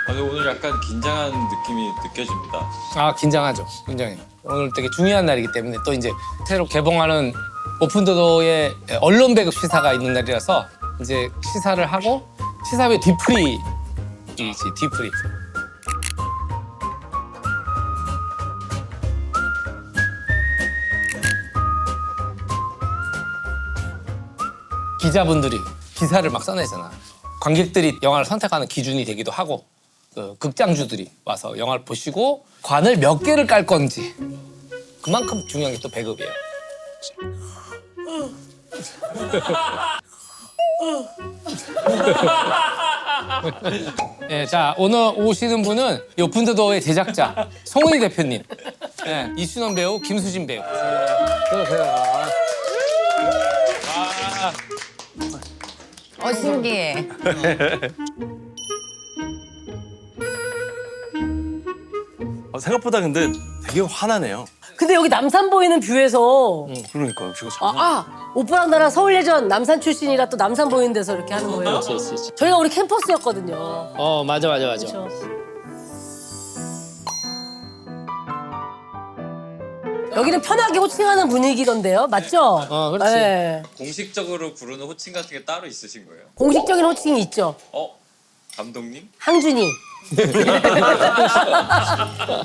근데 오늘 약간 긴장한 느낌이 느껴집니다. 아, 긴장하죠. 굉장히. 오늘 되게 중요한 날이기 때문에 또 이제 새로 개봉하는 오픈도어의 언론 배급 시사가 있는 날이라서 이제 시사를 하고 시사 후에 뒤풀이지, 뒤풀이. 기자분들이 기사를 막 써내잖아. 관객들이 영화를 선택하는 기준이 되기도 하고 그 극장주들이 와서 영화를 보시고 관을 몇 개를 깔 건지 그만큼 중요한 게 또 배급이에요. 네, 자 오늘 오시는 분은 이 오픈더도어의 제작자 송은이 대표님, 네, 이순원 배우, 김수진 배우. 신기해. 생각보다 근데 되게 환하네요. 근데 여기 남산 보이는 뷰에서 그러니까 뷰가 장난. 오빠랑 나랑 서울예전 남산 출신이라 또 남산 보이는 데서 이렇게 하는 거예요? 저희가 우리 캠퍼스였거든요. 맞아. 그렇죠. 여기는 편하게 호칭하는 분위기던데요, 맞죠? 그렇지. 네. 공식적으로 부르는 호칭 같은 게 따로 있으신 거예요? 공식적인 호칭이 있죠. 감독님? 항준이.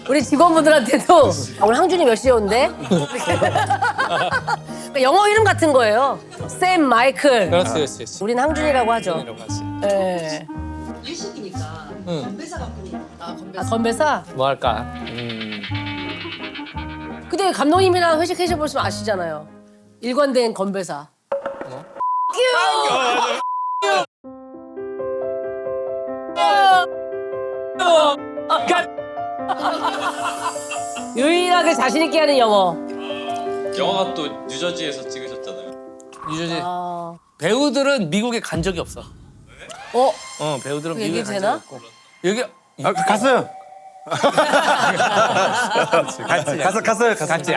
우리 직원분들한테도 오늘 항준이 몇 시에 온대? 그러니까 영어 이름 같은 거예요. 샘, 마이클. 그렇지. 우린 항준이라고 하죠. 이라고 하지. 네. 회식이니까 응. 건배사 갖고 건배사? 뭐 할까? 근데 감독님이랑 회식해보시면 아시잖아요. 일관된 건배사. 유일하게 자신 있게 하는 영어. 영화가 또 뉴저지에서 찍으셨잖아요. 유저지 아, 배우들은 미국에 간 적이 없어. 배우들은 그 미국에 얘기 간 되나? 적이 없고. 여기 갔어요. 갔어요. 같이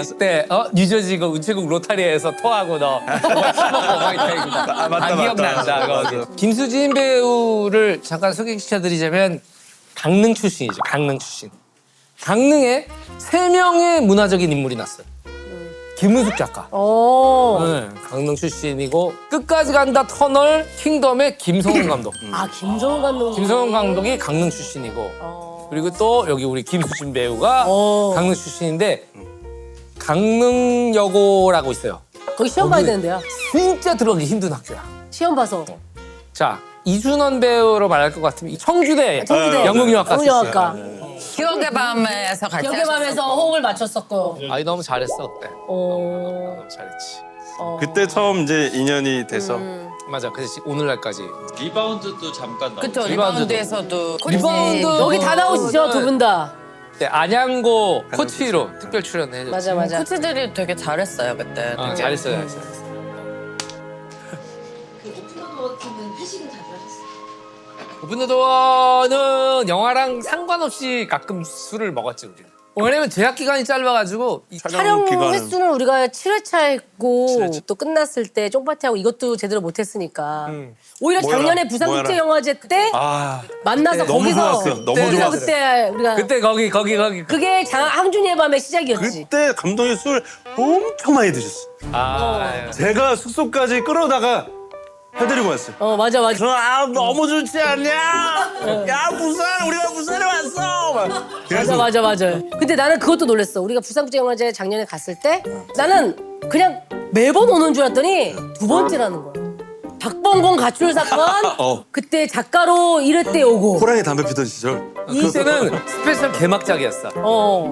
그때 뉴저지 그 우체국 로타리에서 토하고 너 맞다. 기억난다. 거기. 김수진 배우를 잠깐 소개시켜드리자면 강릉 출신이죠. 강릉 출신. 강릉에 3명의 문화적인 인물이 났어요. 김은숙 작가. 오. 네, 강릉 출신이고 끝까지 간다 터널 킹덤의 김성훈 감독. 김성훈 감독님. 김성훈 감독이 강릉 출신이고 그리고 또 여기 우리 김수진 배우가 강릉 출신인데 강릉여고라고 있어요. 거기 시험 봐야 되는데요. 진짜 들어가기 힘든 학교야. 시험 봐서. 자 이준원 배우로 말할 것 같으면 이 청주대 청주대. 영국영화과 출신. 영국영화과. 기억의 밤에서 같이 기억의 밤에서 호흡을 맞췄었고. 아니 너무 잘했어 그때. 너무 잘했지. 그때 처음 이제 인연이 돼서 맞아. 그래서 오늘날까지. 리바운드도 잠깐 나오고. 그쵸 리바운드도. 리바운드에서도 리바운드. 여기 다 나오시죠, 두 분 다. 네, 안양고 코치로 특별 출연해줬지. 맞아. 코치들이 되게 잘했어요 그때. 잘했어요. 그 오픈도어 같은 회식은 자주 하셨어요? 오픈더도어는 영화랑 상관없이 가끔 술을 먹었지 우리. 왜냐면 제약 기간이 짧아가지고 촬영 기간은 횟수는 우리가 7회차 했고 또 끝났을 때 쫑파티하고 이것도 제대로 못했으니까 오히려 모여라, 작년에 부산국제영화제 때 만나서 너무 거기서 좋았어요. 너무 거기서 좋았어요. 그때 우리가 그때 거기 그게 항준이의 밤의 시작이었지. 그때 감독이 술 엄청 많이 드셨어. 제가 숙소까지 끌어다가 해드리고 왔어요. 맞아. 너무 좋지 않냐? 야 부산 우리가 부산에 왔어. 막 계속. 맞아. 근데 나는 그것도 놀랐어. 우리가 부산국제영화제 작년에 갔을 때 나는 그냥 매번 오는 줄 알았더니 두 번째라는 거야. 박봉공 가출 사건 그때 작가로 1회 때 오고 호랑이 담배 피던 시절. 그때는 스페셜 개막작이었어.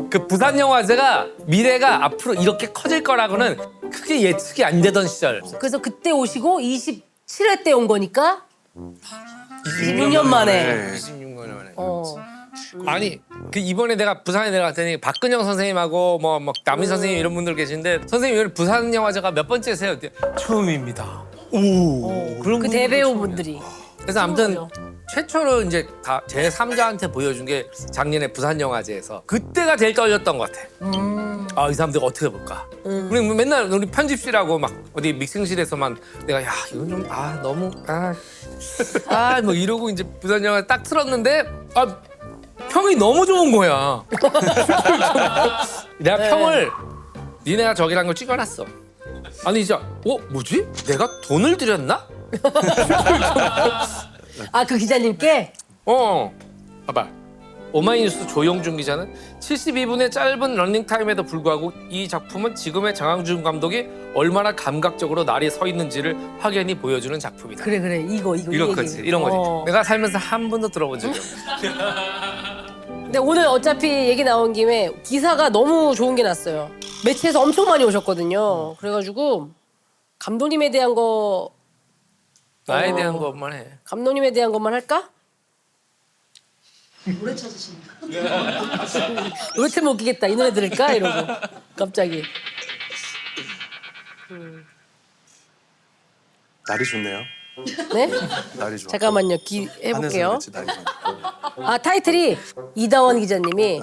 그 부산 영화제가 미래가 앞으로 이렇게 커질 거라고는 크게 예측이 안 되던 시절. 그래서 그때 오시고 27회 때 온 거니까 26년 만에. 26년 만에. 아니 그 이번에 내가 부산에 내려갔더니 박근영 선생님하고 뭐 남희 선생님 이런 분들 계신데 선생님 오늘 부산 영화제가 몇 번째세요? 처음입니다. 오. 그런 그 분들이 대배우분들이. 그래서 아무튼 최초로 이제 제 3자한테 보여준 게 작년에 부산영화제에서 그때가 제일 떨렸던 것 같아. 아, 이 사람들 어떻게 볼까? 우리 맨날 우리 편집실하고 막 어디 믹싱실에서만 내가 야 이건 좀 너무 뭐 이러고 이제 부산영화 딱 틀었는데 평이 너무 좋은 거야. 내가 평을 니네가 저기란 걸 찍어놨어. 아니 진짜 뭐지? 내가 돈을 들였나? 그 기자님께? 봐봐. 오마이뉴스 조영준 기자는 72분의 짧은 러닝타임에도 불구하고 이 작품은 지금의 장항준 감독이 얼마나 감각적으로 날이 서 있는지를 확연히 보여주는 작품이다. 그래 이거 이런 거지. 이런 거지. 내가 살면서 한 번도 들어본 적이 없어. 근데 오늘 어차피 얘기 나온 김에 기사가 너무 좋은 게 났어요. 매체에서 엄청 많이 오셨거든요. 그래가지고 감독님에 대한 거 나에 대한 것만 해. 감독님에 대한 것만 할까? 노래 찾으십니까? 노래 못 끼겠다 이 노래 들을까? 이러고 갑자기. 날이 좋네요. 네? 날이 좋아. 잠깐만요. 하늘에서 해볼게요. 그렇지, 날이 좋아. 타이틀이 이다원 기자님이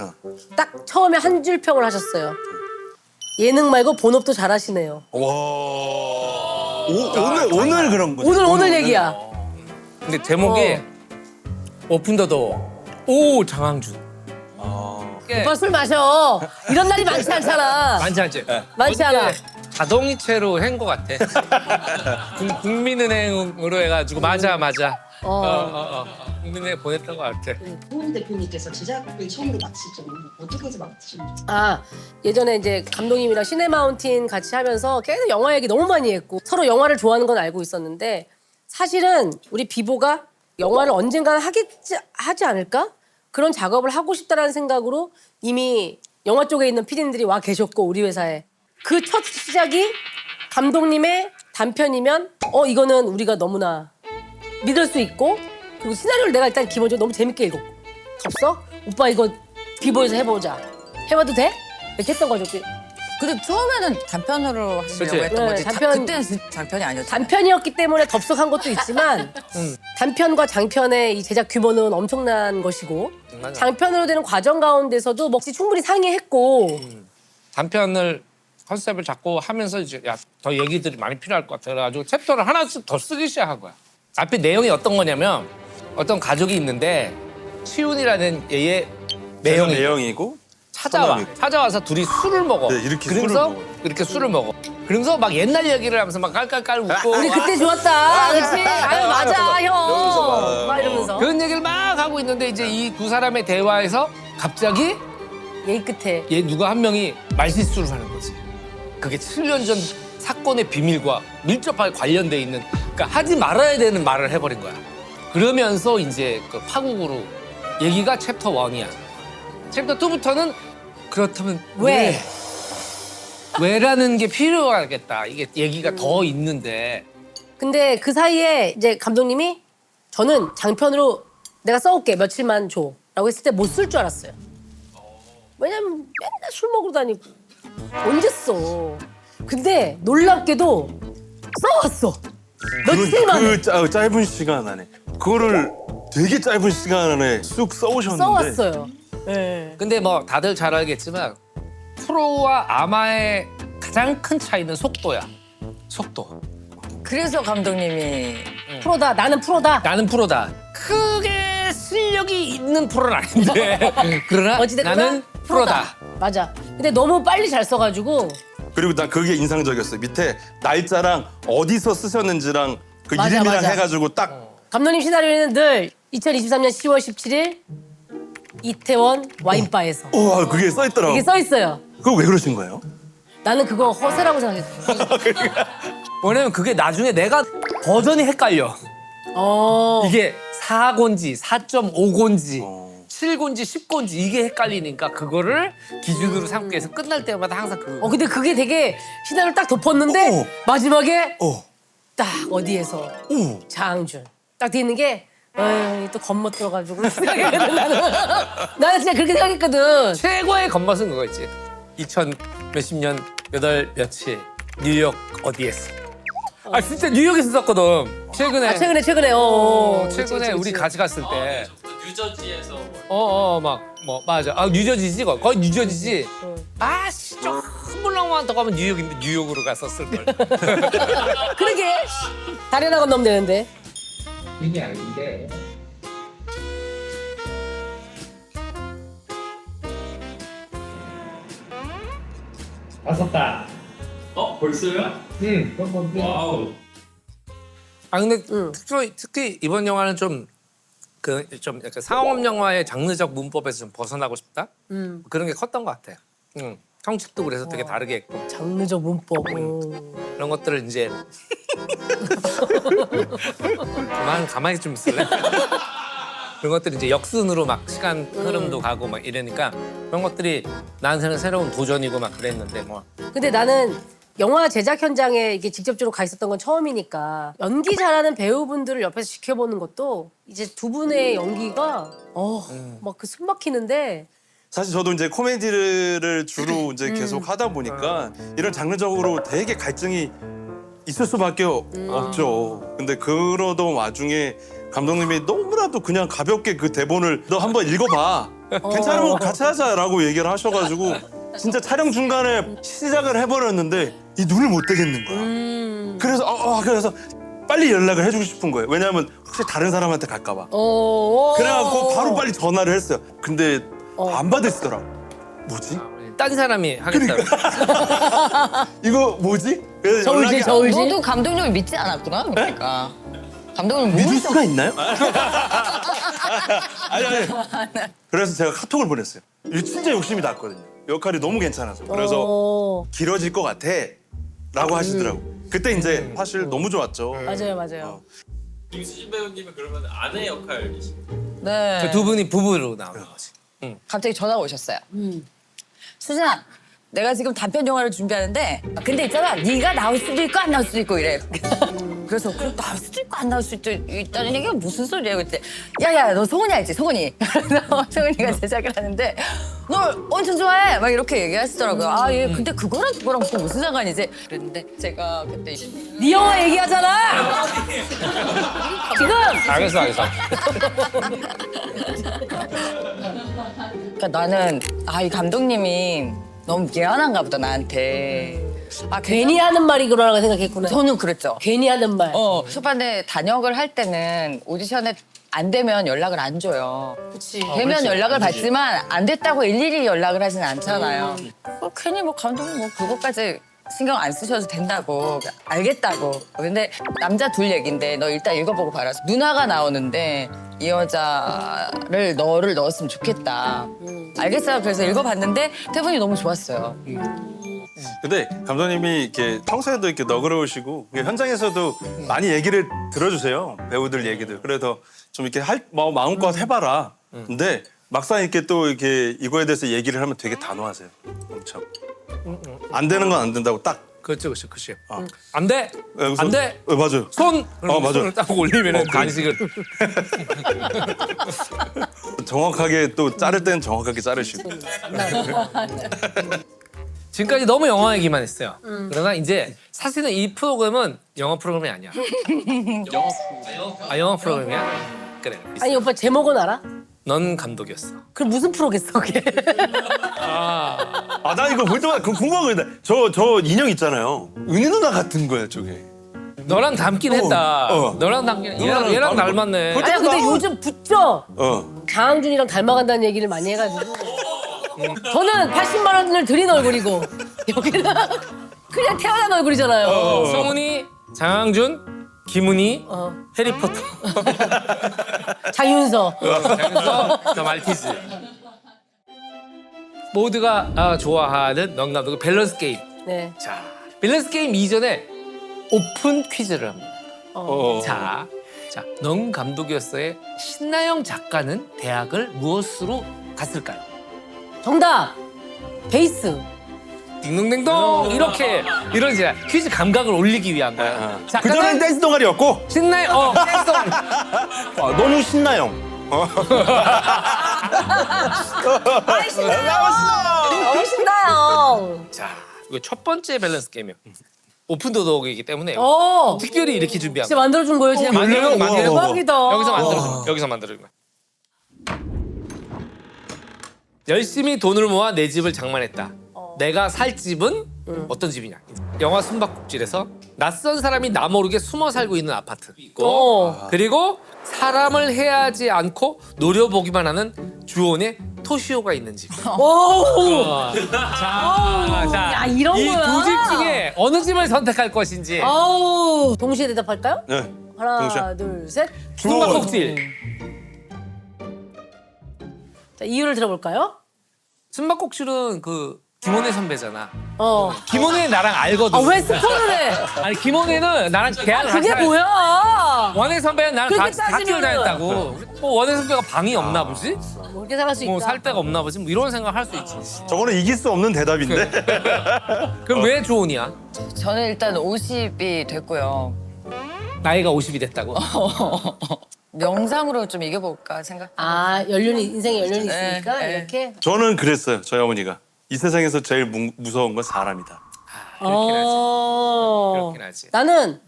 딱 처음에 한 줄 평을 하셨어요. 예능 말고 본업도 잘하시네요. 와. 오늘 그런 거죠. 오늘 얘기야. 근데 제목이 오픈 더 도어. 오 장항준. 오빠 술 마셔. 이런 날이 많지 않잖아. 많지 않지? 많지 않아. 근데 자동이체로 한 것 같아. 국민은행으로 해가지고 맞아. 국민은행 보냈던 것 같아. 고은 대표님께서 제작을 처음으로 맡으셨죠. 어떻게 해서 맡으셨는지. 예전에 이제 감독님이랑 시네마운틴 같이 하면서 계속 영화 얘기 너무 많이 했고 서로 영화를 좋아하는 건 알고 있었는데 사실은 우리 비보가 영화를 언젠가는 하지 않을까? 그런 작업을 하고 싶다라는 생각으로 이미 영화 쪽에 있는 PD님들이 와 계셨고 우리 회사에 그 첫 시작이 감독님의 단편이면 이거는 우리가 너무나 믿을 수 있고 그리고 시나리오를 내가 일단 기본적으로 너무 재밌게 읽었고 없어? 오빠 이거 비보에서 해보자. 해봐도 돼? 이렇게 했던 거죠. 근데 처음에는 단편으로 하려고 그치? 했던 거지. 네, 그때는 장편이 아니었죠. 단편이었기 때문에 덥석한 것도 있지만 단편과 장편의 이 제작 규모는 엄청난 것이고 맞아. 장편으로 되는 과정 가운데서도 충분히 상의했고 단편을 컨셉을 잡고 하면서 이제 더 얘기들이 많이 필요할 것 같아. 그래가지고 챕터를 하나씩 더 쓰기 시작한 거야. 앞에 내용이 어떤 거냐면 어떤 가족이 있는데 치훈이라는 얘의 내용이고 찾아와서 둘이 술을 먹어. 네, 이렇게 그러면서 술을 먹어요. 이렇게 술을 먹어. 그러면서 막 옛날 얘기를 하면서 막 깔깔깔 웃고 우리 그때 좋았다. 그렇지? 아유 맞아 형. 막 이러면서 그런 얘기를 막 하고 있는데 이제 이 두 사람의 대화에서 갑자기 예의 끝에 얘 누가 한 명이 말실수를 하는 거지. 그게 7년 전 사건의 비밀과 밀접하게 관련돼 있는 그러니까 하지 말아야 되는 말을 해버린 거야. 그러면서 이제 그 파국으로 얘기가 챕터 1이야. 챕터 2부터는 그렇다면 왜? 왜라는 게 필요하겠다. 이게 얘기가 더 있는데 근데 그 사이에 이제 감독님이 저는 장편으로 내가 써올게 며칠만 줘라고 했을 때 못 쓸 줄 알았어요. 왜냐면 맨날 술 먹으러 다니고 언제 써? 근데 놀랍게도 써왔어. 며칠 만에 짧은 시간 안에 그거를 되게 짧은 시간 안에 쑥 써오셨는데 써왔어요. 네. 근데 뭐 다들 잘 알겠지만 프로와 아마의 가장 큰 차이는 속도야. 속도. 그래서 감독님이 프로다. 나는 프로다. 나는 프로다. 크게 실력이 있는 프로는 아닌데 그러나 어찌됐거나 나는 프로다. 맞아. 근데 너무 빨리 잘 써가지고 그리고 나 그게 인상적이었어요. 밑에 날짜랑 어디서 쓰셨는지랑 그 맞아, 이름이랑 맞아. 해가지고 딱 감독님 시나리오에는 늘 2023년 10월 17일 이태원 와인바에서 그게 써있더라고. 이게 써 있어요. 그거 왜 그러신 거예요? 나는 그거 허세라고 생각했어. 왜냐면 그게 나중에 내가 버전이 헷갈려. 이게 4곤지, 4.5곤지, 7곤지, 10곤지 이게 헷갈리니까 그거를 기준으로 삼고 해서 끝날 때마다 항상 근데 그게 되게 시나리오를 딱 덮었는데 마지막에 딱 어디에서 오. 장준 딱 돼 있는 게 또 겉멋 들어가지고 생각했거든 나는 진짜 그렇게 생각했거든. 최고의 겉멋은 그거 있지. 2000 몇십 년 8 며칠 뉴욕 어디에서 아 진짜 뉴욕에서 썼거든. 최근에. 아 최근에 최근에 우리 같이 갔을 때. 뉴저지에서 맞아. 아 뉴저지지 거의 뉴저지지. 아씨 좀 물렁만 더 가면 뉴욕인데 뉴욕으로 갔었을 걸. 그러게 다리 나건 넘면 되는데. 이게 아닌데. 다 썼다. 벌써요? 응. 와우. 아 근데 특히 이번 영화는 좀 약간 상업 영화의 장르적 문법에서 좀 벗어나고 싶다. 그런 게 컸던 것 같아. 형식도 그래서 되게 다르게 했고 장르적 문법. 그런 것들을 이제 가만히 좀 있을래? 그런 것들이 이제 역순으로 막 시간 흐름도 가고 막 이러니까 그런 것들이 나한테는 새로운 도전이고 막 그랬는데 뭐. 근데 나는 영화 제작 현장에 이게 직접적으로 가 있었던 건 처음이니까 연기 잘하는 배우분들을 옆에서 지켜보는 것도 이제 두 분의 연기가 막 그 숨 막히는데 사실 저도 이제 코미디를 주로 이제 계속 하다 보니까 이런 장르적으로 되게 갈증이 있을 수밖에 없죠. 근데 그러던 와중에 감독님이 너무나도 그냥 가볍게 그 대본을 너 한번 읽어봐. 괜찮으면 같이 하자라고 얘기를 하셔가지고 진짜 촬영 중간에 시작을 해버렸는데 이 눈을 못 떼겠는 거야. 그래서 빨리 연락을 해주고 싶은 거예요. 왜냐하면 혹시 다른 사람한테 갈까봐. 그래갖고 바로 빨리 전화를 했어요. 근데 안 받으시더라고. 뭐지? 딴 사람이 하겠다고. 이거 뭐지? 그래서 저울질 연락이 저울질. 너도 감독님을 믿지 않았구나. 그러니까 감독님을 믿을 모를 수가 있나요? 아니. 그래서 제가 카톡을 보냈어요. 이거 진짜 욕심이 났거든요. 역할이 너무 괜찮아서. 그래서 길어질 것 같아 라고 하시더라고. 그때 이제 사실 너무 좋았죠. 맞아요. 김수진 배우님은 그러면 아내 역할이신가요? 네. 두 분이 부부로 나오는 거지. 갑자기 전화가 오셨어요. 수진아, 내가 지금 단편 영화를 준비하는데 근데 있잖아, 네가 나올 수도 있고 안 나올 수도 있고 이래. 그래서 그럼 나올 수도 있고 안 나올 수도 있다는 얘기가 무슨 소리야? 그때 야야, 너 송은이 알지? 송은이. 그래서 송은이가 제작을 하는데 널 엄청 좋아해. 막 이렇게 얘기하시더라고요. 아, 예. 근데 그거랑 또 무슨 상관이지? 그랬는데 제가 그때 네 영화 얘기하잖아. 지금 알겠어. 그러니까 나는 이 감독님이 너무 미안한가 보다 나한테. 괜히 하는 말이구나 생각했구나. 저는 그랬죠. 괜히 하는 말. 초반에 단역을 할 때는 오디션에 안 되면 연락을 안 줘요. 그치. 되면 연락을 받지만 안 됐다고 일일이 연락을 하진 않잖아요. 괜히 뭐 감독님 뭐 그것까지 신경 안 쓰셔도 된다고 알겠다고. 근데 남자 둘 얘긴데 너 일단 읽어보고 봐라. 누나가 나오는데 이 여자를 너를 넣었으면 좋겠다. 알겠어요. 그래서 읽어봤는데 대본이 너무 좋았어요. 근데 감독님이 이렇게 평소에도 이렇게 너그러우시고 현장에서도 많이 얘기를 들어주세요. 배우들 얘기들. 그래서 좀 이렇게 마음껏 해봐라. 근데 막상 이렇게 또 이렇게 이거에 대해서 얘기를 하면 되게 단호하세요. 엄청. 안 되는 건 안 된다고 딱. 그렇죠. 안 돼. 안 돼. 맞아요. 손. 맞아. 손을 딱 올리면은 간식을. 정확하게 또 자를 때는 정확하게 자르시고. 지금까지 너무 영화 얘기만 했어요. 그러나 이제 사실은 이 프로그램은 영화 프로그램이 아니야. 영화 프로그램이야? 그래. 아니 오빠 제목은 알아? 넌 감독이었어. 그럼 무슨 프로겠어 그게? 나 이거 볼 때마다 궁금한 거인데 저 인형 있잖아요. 은희 누나 같은 거야 저게. 너랑 닮긴 했다. 너랑 닮긴. 얘랑 닮았네. 아니 근데 요즘 붙죠. 어. 장항준이랑 닮아간다는 얘기를 많이 해가지고 저는 80만 원을 드린 얼굴이고 여기는 그냥 태어난 얼굴이잖아요. 성훈이, 장항준, 김은희, 해리포터, 장윤서. 저 말티즈. 모두가 좋아하는 넌 감독의 밸런스 게임. 네. 자, 밸런스 게임 이전에 오픈 퀴즈를 합니다. 자, 넌 감독이었어의 신나영 작가는 대학을 무엇으로 갔을까요? 정답. 베이스. 딩동댕동 이렇게 이런 이제 퀴즈 감각을 올리기 위한 거야. 그전엔 댄스 동아리였고 신나영 댄스. 너는 신나영. 아이 신나요. 너무 신나요. 자, 이거 첫 번째 밸런스 게임이요. 오픈도덕이기 때문에 어. 특별히 이렇게 준비한 진짜 거야. 만들어준 거예요, 제가. 만들어 대박이다. 여기서 만들어준 거야. 여기서 만들어준 거야. 열심히 돈을 모아 내 집을 장만했다. 내가 살 집은 어떤 집이냐? 영화 숨바꼭질에서 낯선 사람이 나 모르게 숨어 살고 있는 아파트 있고 그리고 사람을 해하지 않고 노려보기만 하는 주온의 토시오가 있는 집. 자, 야, 이런 이 거야. 두 집 중에 어느 집을 선택할 것인지. 아우. 동시에 대답할까요? 네. 하나, 동시에. 둘, 셋. 숨바꼭질. 자, 이유를 들어볼까요? 숨바꼭질은 그 김원혜 선배잖아. 김원혜 나랑 알거든. 아, 왜 스포를 해? 아니 김원혜는 나랑 계약을 그게 같이 뭐야? 원혜 선배는 나랑 그렇게 같이 학교를 따지면은. 다녔다고. 뭐 원혜 선배가 방이 없나 보지? 그렇게 생각할 수 있다. 뭐 살 데가 없나 보지? 뭐 이런 생각 할 수 있지. 저거는 이길 수 없는 대답인데. 그럼 왜 조언이야? 저는 일단 50이 됐고요. 나이가 50이 됐다고? 명상으로 좀 이겨볼까 생각. 아, 인생에 연륜이 있으니까 네. 이렇게. 저는 그랬어요. 저희 어머니가 이 세상에서 제일 무서운 건 사람이다. 그렇긴 하지. 어. 그렇긴 하지. 나는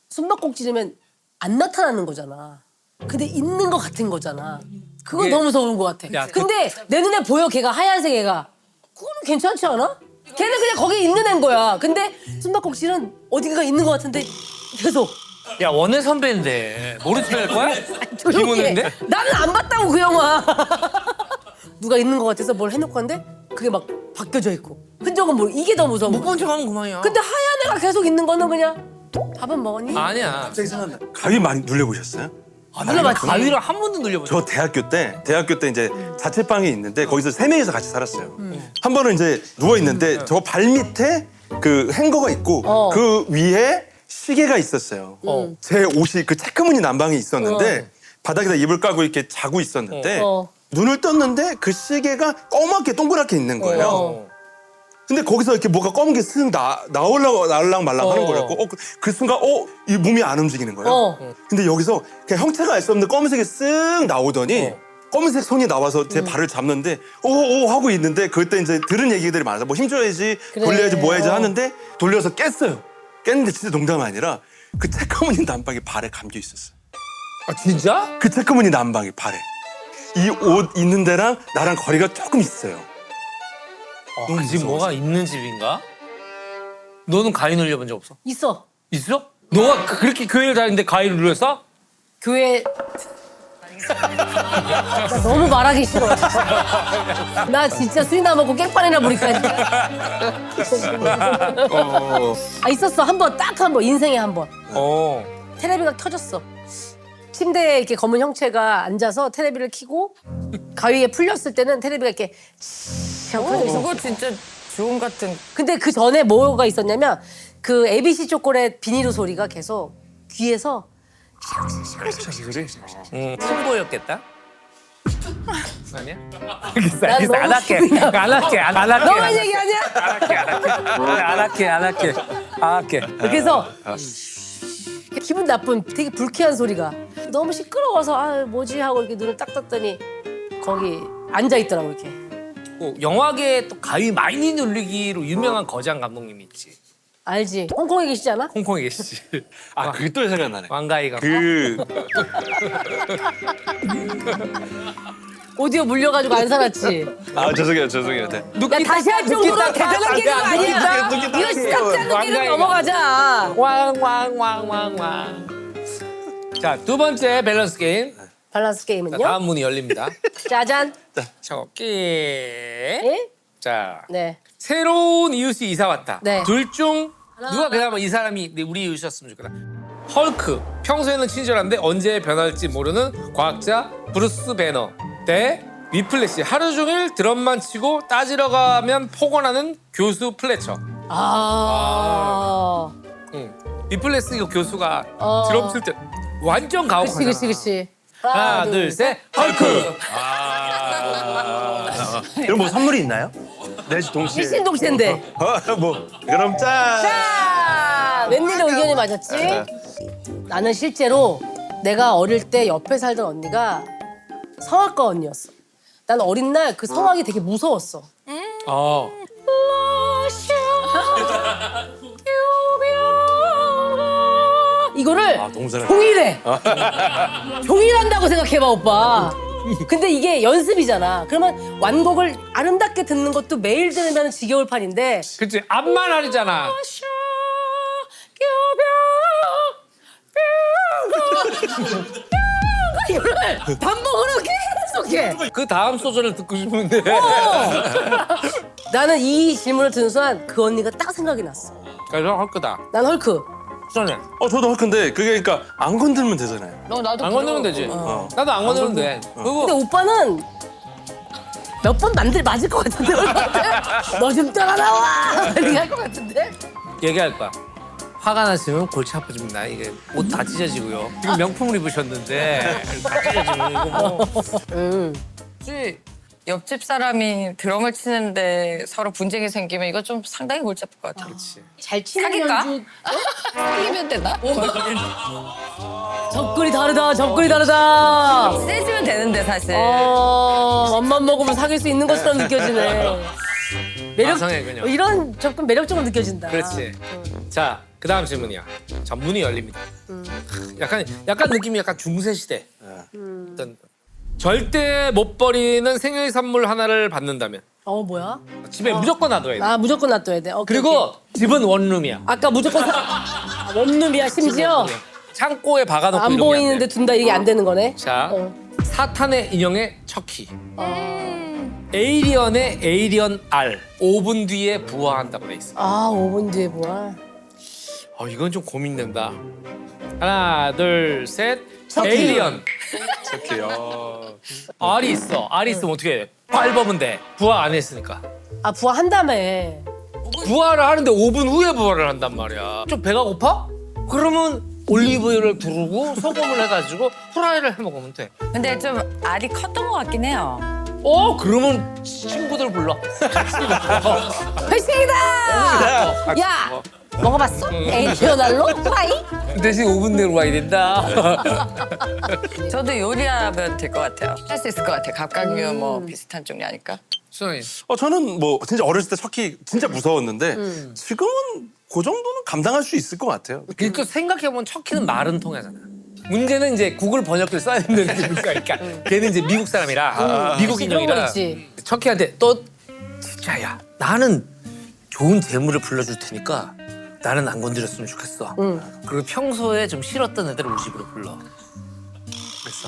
숨바꼭질이면 안 나타나는 거잖아. 근데 있는 것 같은 거잖아. 그거 그게- 너무 무서운 것 같아. 야, 근데 내 눈에 보여, 걔가 하얀색 애가. 그거는 괜찮지 않아? 걔는 그냥 거기 있는 애인 거야. 근데 숨바꼭질은 어딘가 있는 것 같은데 계속. 야 원혜 선배인데 모른 척할 거야? 조용히 해. 김원혜인데? 나는 안 봤다고 그 영화. 누가 있는 것 같아서 뭘 해놓고 하는데 그게 막 바뀌어져 있고. 흔적은 뭐 이게 더 무서운 거야. 못 본 척하면 그만이야. 근데 하얀 애가 계속 있는 거는 그냥 밥은 먹었니? 아니야. 가위 많이 눌려보셨어요? 눌러봤지. 가위를 한 번도 눌려보지. 저 대학교 때 이제 자취방에 있는데 거기서 3명이서 같이 살았어요. 한 번은 이제 누워 있는데 저 발 밑에 그 행거가 있고 그 위에 시계가 있었어요. 제 옷이 그 체크무늬 난방이 있었는데 바닥에다 이불 까고 이렇게 자고 있었는데 눈을 떴는데 그 시계가 까맣게 동그랗게 있는 거예요. 근데 거기서 이렇게 뭐가 검은 게 쓱 나올랑 말랑 하는 거였고 그 순간 이 몸이 안 움직이는 거예요. 근데 여기서 그냥 형체가 알 수 없는 검은색이 쓱 나오더니 검은색 손이 나와서 제 발을 잡는데 오 하고 있는데 그때 이제 들은 얘기들이 많아서 뭐 힘줘야지 돌려야지 뭐 해야지 하는데 돌려서 깼어요. 깼는데 진짜 농담이 아니라 그 체크무늬 난방이 발에 감겨 있었어요. 아 진짜? 그 체크무늬 난방이 발에. 이 옷 있는 데랑 나랑 거리가 조금 있어요. 그 집 뭐가 있는 집인가? 너는 가위 눌려본 적 없어? 있어. 있어? 너가 그렇게 교회를 다니는데 가위를 눌렸어? 교회 나 너무 말하기 싫어. 나 진짜 술이나 먹고 깽판이나 부리까지. 아 있었어 한 번 딱 한 번 인생에 한 번. 테레비가 켜졌어. 침대에 이렇게 검은 형체가 앉아서 테레비를 켜고 가위에 풀렸을 때는 테레비가 이렇게 하고 켜져 있어. 그거 진짜 주온 같은. 근데 그 전에 뭐가 있었냐면 그 ABC 초콜릿 비닐로 소리가 계속 귀에서 친구였겠다? 아니야? 난 너무 안 할게. 기분이 안 할게. 너만 얘기하냐? 안 할게. 그래서 기분 나쁜 되게 불쾌한 소리가 너무 시끄러워서 아 뭐지 하고 이렇게 눈을 딱 떴더니 거기 앉아 있더라고 이렇게. 영화계에 또 가위 많이 눌리기로 유명한 거장 감독님이 있지. 알지? 홍콩에 계시지 않아? 홍콩에 계시지. 아 그게 또 생각나네. 왕가위가. 오디오 물려가지고 안 살았지. 아 죄송해요. 네. 야 다시 할 정도로 대단한 게임 아니야. 이거 시작자 눈길은 넘어가자. 왕. 자, 두 번째 밸런스 게임. 밸런스 자, 게임은요? 다음 문이 열립니다. 짜잔. 자, 예? 자, 네. 새로운 이웃이 이사 왔다. 네. 둘 중 누가 그나마 이 사람이 우리 이웃이었으면 좋겠다. 헐크. 평소에는 친절한데 언제 변할지 모르는 과학자 브루스 배너 대 위플래시. 하루 종일 드럼만 치고 따지러 가면 폭언하는 교수 플래처. 위플래시 그 교수가 드럼 칠 때 완전 가혹하잖아. 그치. 하나, 둘, 셋. 헐크. 이런 뭐 선물이 있나요? 네 동시에. 일신동체인데. 뭐 그럼 짠. 자, 웬일로 의견이 맞았지? 나는 실제로 내가 어릴 때 옆에 살던 언니가 성악가 언니였어. 난 어린 날 그 성악이 되게 무서웠어. 이거를 너무 잘해. 종일해. 종일한다고 생각해봐 오빠. 근데 이게 연습이잖아. 그러면 완곡을 아름답게 듣는 것도 매일 들으면 지겨울 판인데 그치 앞만 아니잖아. 이거를 반복으로 계속해. 그 다음 소절을 듣고 싶은데. 나는 이 질문을 듣는 순간 그 언니가 딱 생각이 났어. 그래서 헐크다. 난 헐크. 수정이 저도 헐크인데 그게 그러니까 안 건들면 되잖아요. 나도 안 건드면 되지. 나도 안 건드면 돼. 그리고 근데 오빠는 몇 번 맞을 것 같은데 너 좀 따라 나와 이렇게 할 것 같은데. 얘기할 거야. 화가 나시면 골치 아파집니다. 이게 옷 다 찢어지고요. 이거 명품을 입으셨는데 다 찢어지면 이거 뭐. 혹시 옆집 사람이 드럼을 치는데 서로 분쟁이 생기면 이거 좀 상당히 골치 아플 것 같아. 잘 치는 사귈까? 연주 사귀면 되나? 접근이 다르다. 접근이 다르다. 세지면 되는데 사실. 맘만 먹으면 사귈 수 있는 것처럼 느껴지네. 매력 마성의 그녀. 이런 접근 매력적으로 느껴진다. 그렇지. 자, 그 다음 질문이야. 자, 문이 열립니다. 약간 느낌이 약간 중세 시대. 어떤 절대 못 버리는 생일 선물 하나를 받는다면 뭐야? 집에 무조건 놔둬야 돼. 무조건 놔둬야 돼. 오케이, 그리고 오케이. 집은 원룸이야. 아까 무조건 원룸이야 심지어 창고에 박아놓고 안 이런 게 보이는데 돼. 둔다 이게 안 되는 거네. 자, 사탄의 인형의 척키. 에이리언의 에이리언 R. 5분 뒤에 부화한다고 돼 있어. 5분 뒤에 뭐야? 이건 좀 고민된다. 하나, 둘, 셋. 척키. 에이리언. 이렇게요. R이 있어. R이 있으면 어떻게 해? 밟으면 돼. 부화 안 했으니까. 부화한다며. 부화를 하는데 5분 후에 부화를 한단 말이야. 좀 배가 고파? 그러면 올리브유를 두르고 소금을 해가지고 후라이를 해 먹으면 돼. 근데 좀 알이 컸던 것 같긴 해요. 그러면 친구들 불러. 회식이다. 야 먹어봤어? 에이리언알로 프라이? 대신 5분 내로 와야 된다. 저도 요리하면 될 것 같아요. 할 수 있을 것 같아요. 갑각류 뭐 비슷한 종류 아닐까? 수영이. 저는 뭐 진짜 어렸을 때 척키 진짜 무서웠는데 지금은 그 정도는 감당할 수 있을 것 같아요. 또 생각해보면 척키는 말은 통하잖아. 문제는 이제 구글 번역기를 써야 되는 거니까. 그러니까 걔는 이제 미국 사람이라 미국 그런 인형이라 건 있지. 척키한테 또 진짜야 나는 좋은 재물을 불러줄 테니까 나는 안 건드렸으면 좋겠어. 그리고 평소에 좀 싫었던 애들을 우리 집으로 불러. 그랬어.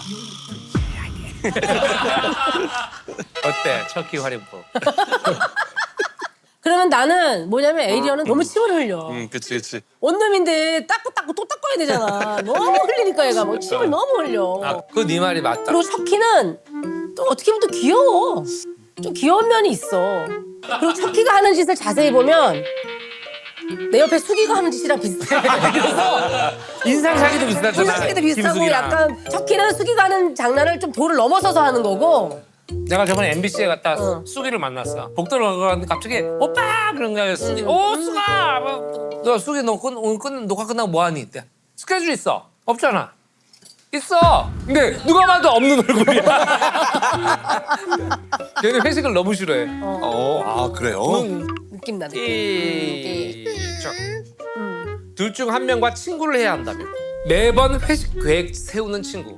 어때 척키 활용법? 그러면 나는 뭐냐면 에이리언은 너무 침을 흘려. 그치. 원룸인데 닦고 또 닦아야 되잖아. 너무 흘리니까 얘가 뭐 침을 너무 흘려. 그거 네 말이 맞다. 그리고 척키는 또 어떻게 보면 또 귀여워. 좀 귀여운 면이 있어. 그리고 척키가 하는 짓을 자세히 보면 내 옆에 수기가 하는 짓이랑 비슷해. 그래서 인상착의도 비슷하잖아. 인상착의도 비슷하고 김숙이랑. 약간 척키는 수기가 하는 장난을 좀 도를 넘어서서 하는 거고. 내가 저번에 MBC에 갔다 수기를 만났어. 복도를 가는데 갑자기 오빠 그런 거야. 수기. 오 수가. 너 수기 너 오늘 녹화 끝나고 뭐 하니? 이때 스케줄 있어. 없잖아. 있어. 근데 누가 봐도 없는 얼굴이야. 걔는 회식을 너무 싫어해. 그래요? 느낌 나네. 시작. 둘 중 한 명과 친구를 해야 한다면 매번 회식 계획 세우는 친구.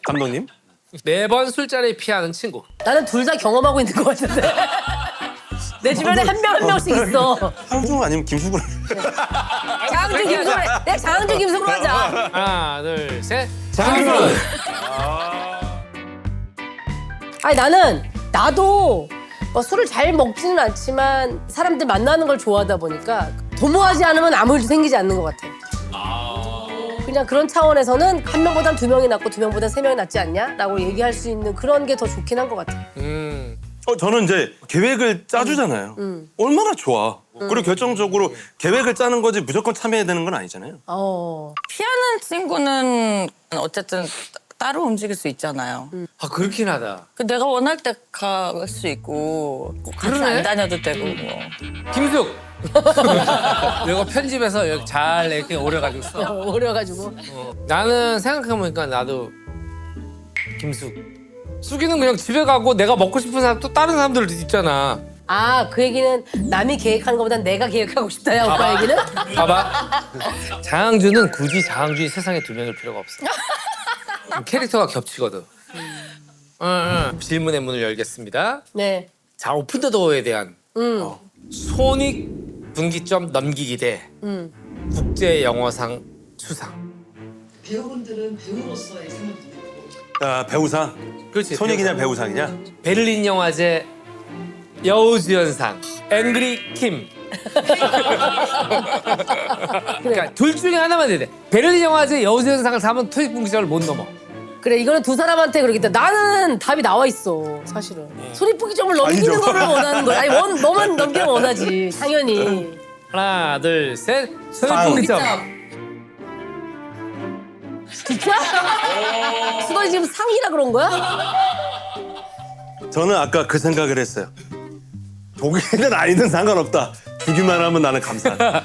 감독님? 매번 술자리 피하는 친구. 나는 둘 다 경험하고 있는 것 같은데. 내 주변에 한 명씩 있어. 황중호 아니면 김수근? 장항준 김숙으로 해. 내가 장항준 김숙으로 하자. 하나 둘 셋. 장훈. 아니 나도 술을 잘 먹지는 않지만 사람들 만나는 걸 좋아하다 보니까 도모하지 않으면 아무 일도 생기지 않는 것 같아. 그냥 그런 차원에서는 한 명보단 두 명이 낫고 두 명보단 세 명이 낫지 않냐?라고 얘기할 수 있는 그런 게 더 좋긴 한 것 같아. 저는 이제 계획을 짜주잖아요. 얼마나 좋아. 그리고 결정적으로 계획을 짜는 거지 무조건 참여해야 되는 건 아니잖아요. 피하는 친구는 어쨌든 따로 움직일 수 있잖아요. 그렇긴 하다. 내가 원할 때 갈 수 있고 꼭 같이 그러네. 안 다녀도 되고 뭐. 김숙. 이거 편집해서 여기 잘 이렇게 오려가지고 써. 어려가지고. 나는 생각해보니까 나도 김숙. 숙이는 그냥 집에 가고 내가 먹고 싶은 사람 또 다른 사람들 있잖아. 아, 그 얘기는 남이 계획하는 것보다 내가 계획하고 싶다야, 오빠 얘기는? 봐봐. 장항준은 굳이 장항준이 세상에 두 명일 필요가 없어. 캐릭터가 겹치거든. 질문의 문을 열겠습니다. 네. 자, 오픈더도어에 대한 손익 분기점 넘기기 대 국제 영어상 수상. 배우분들은 배우로서의 생각도 있고 아, 배우상. 그렇지. 손익이냐 배우상이냐? 베를린 영화제 여우주연상 앵그리 킴. 그러니까 둘 중에 하나만 돼야 돼. 베를린 영화제 여우주연상을 사면 토익 분기점을 못 넘어. 그래, 이거는 두 사람한테 그러겠다. 나는 답이 나와 있어, 사실은. 손익분기점을 넘기는 아니죠. 거를 원하는 거야. 아니, 너만 넘기면 원하지, 당연히. 하나, 둘, 셋. 토익 분기점. 진짜? 수건이 지금 상이라 그런 거야? 저는 아까 그 생각을 했어요. 독일이든 아니든 상관없다. 주기만 하면 나는 감사하다.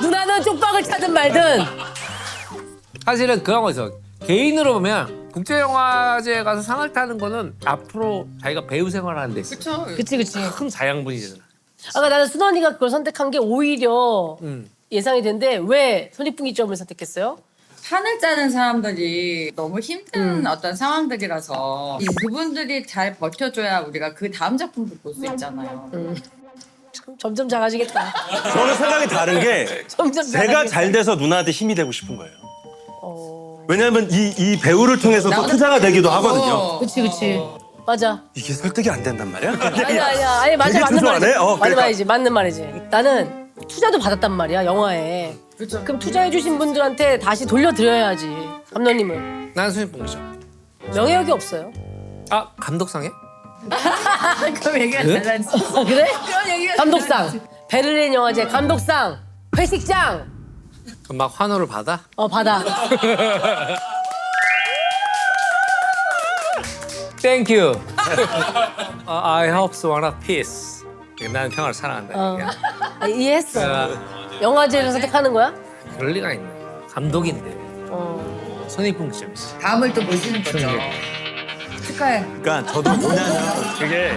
누나는 쪽박을 차든 말든. 사실은 그런 거죠. 개인으로 보면 국제영화제 가서 상을 타는 거는 앞으로 자기가 배우 생활하는 데 있어. 그치. 큰 자양분이잖아. 아까 나는 순원이가 그걸 선택한 게 오히려 예상이 된데 왜 손익분기점을 선택했어요? 판을 짜는 사람들이 너무 힘든 어떤 상황들이라서 그분들이 잘 버텨줘야 우리가 그 다음 작품도 볼 수 있잖아요. 점점 작아지겠다. 저는 생각이 다른 게 점점 제가 작아지겠다. 잘 돼서 누나한테 힘이 되고 싶은 거예요. 왜냐하면 이 배우를 통해서 또 투자가 되기도 하거든요. 그치. 맞아. 이게 설득이 안 된단 말이야? 아니 맞아, 되게 맞는 투조하네? 말이지. 맞는 그러니까. 말이지, 맞는 말이지. 나는 투자도 받았단 말이야, 영화에. 그럼 투자해주신 분들한테 다시 돌려드려야지. 감독님은 난 손익 분기점. 명예욕이 없어요. 아, 감독상에? 그럼 얘기가 네? 달라지. 그래? 감독상, 베를린 영화제 감독상, 회식장. 그럼 막 환호를 받아? 받아. Thank you. I hope so want a peace. 나는 평화를 사랑한다. 얘기야. 이해했어. 아, 영화제를 선택하는 거야? 그럴 리가 있네. 감독인데 손익 분기점이지. 다음을 또 보시는 거죠. 축하해. 그러니까 저도 뭐냐면 그게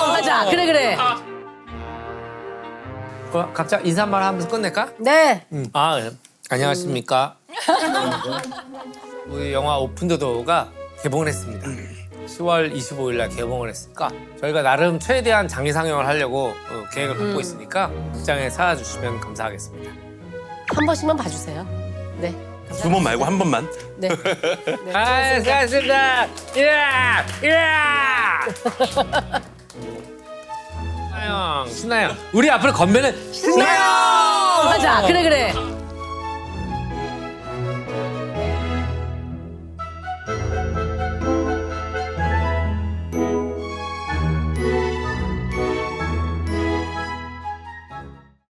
맞아. 그래. 각자 인사 말 하면서 끝낼까? 네. 아, 네. 안녕하십니까. 우리 영화 오픈더도어가 개봉을 했습니다. 10월 25일 날 개봉을 했으니까 저희가 나름 최대한 장기 상영을 하려고 계획을 갖고 있으니까 극장에 찾아주시면 감사하겠습니다. 한 번씩만 봐주세요. 네. 두 번 말고 한 번만. 네. 아, 수고하셨습니다. 신나영, 우리 앞으로 건배는 신나영. 맞아. 그래.